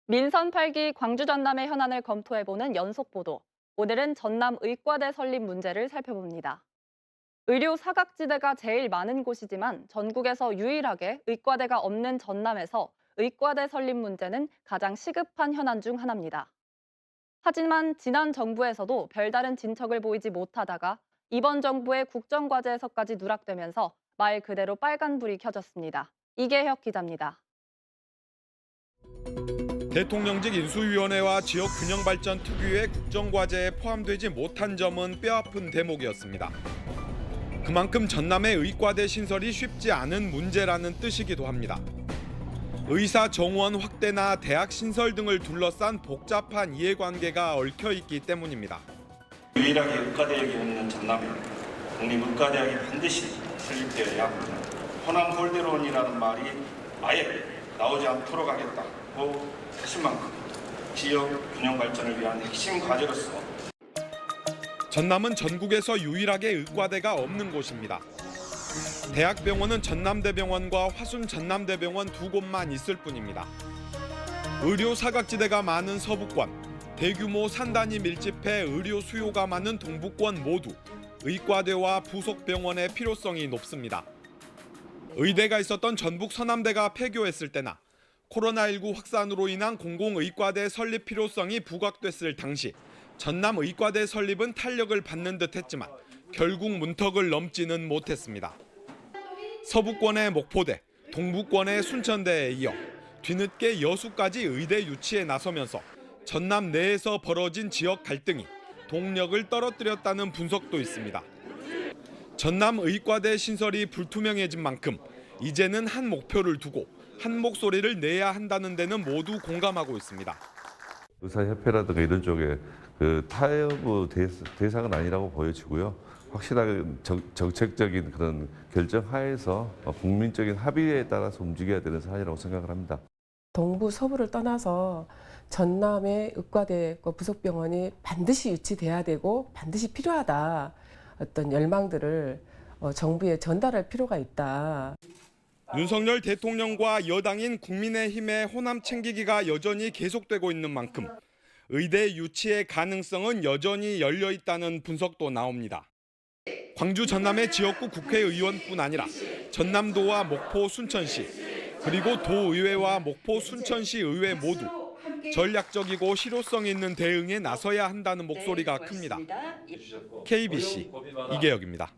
민선 8기 광주 전남의 현안을 검토해보는 연속보도. 오늘은 전남 의과대 설립 문제를 살펴봅니다. 의료 사각지대가 제일 많은 곳이지만 전국에서 유일하게 의과대가 없는 전남에서 의과대 설립 문제는 가장 시급한 현안 중 하나입니다. 하지만 지난 정부에서도 별다른 진척을 보이지 못하다가 이번 정부의 국정과제에서까지 누락되면서 말 그대로 빨간불이 켜졌습니다. 이계혁 기자입니다. 대통령직 인수위원회와 지역균형발전 특위의 국정과제에 포함되지 못한 점은 뼈아픈 대목이었습니다. 그만큼 전남의 의과대 신설이 쉽지 않은 문제라는 뜻이기도 합니다. 의사 정원 확대나 대학 신설 등을 둘러싼 복잡한 이해관계가 얽혀 있기 때문입니다. 유일하게 의과대학이 없는 전남에 국립의과대학이 반드시 설립되어야 호남 홀대론이라는 말이 아예 나오지 않도록 하겠다고 하신 만큼 지역 균형 발전을 위한 핵심 과제로서 전남은 전국에서 유일하게 의과대가 없는 곳입니다. 대학병원은 전남대병원과 화순 전남대병원 두 곳만 있을 뿐입니다. 의료 사각지대가 많은 서부권, 대규모 산단이 밀집해 의료 수요가 많은 동부권 모두 의과대와 부속 병원의 필요성이 높습니다. 의대가 있었던 전북 서남대가 폐교했을 때나 코로나19 확산으로 인한 공공의과대 설립 필요성이 부각됐을 당시 전남 의과대 설립은 탄력을 받는 듯했지만 결국 문턱을 넘지는 못했습니다. 서부권의 목포대, 동부권의 순천대에 이어 뒤늦게 여수까지 의대 유치에 나서면서 전남 내에서 벌어진 지역 갈등이 동력을 떨어뜨렸다는 분석도 있습니다. 전남 의과대 신설이 불투명해진 만큼 이제는 한 목표를 두고 한 목소리를 내야 한다는 데는 모두 공감하고 있습니다. 의사협회라든가 이런 쪽에 타협의 대상은 아니라고 보여지고요. 확실하게 정책적인 그런 결정 하에서 국민적인 합의에 따라서 움직여야 되는 사안이라고 생각을 합니다. 동부 서부를 떠나서 전남의 의과대과 부속병원이 반드시 유치돼야 되고 반드시 필요하다. 어떤 열망들을 정부에 전달할 필요가 있다. 윤석열 대통령과 여당인 국민의힘의 호남 챙기기가 여전히 계속되고 있는 만큼 의대 유치의 가능성은 여전히 열려 있다는 분석도 나옵니다. 광주 전남의 지역구 국회의원뿐 아니라 전남도와 목포 순천시 그리고 도의회와 목포 순천시 의회 모두 전략적이고 실효성 있는 대응에 나서야 한다는 목소리가 큽니다. KBC 이계혁입니다.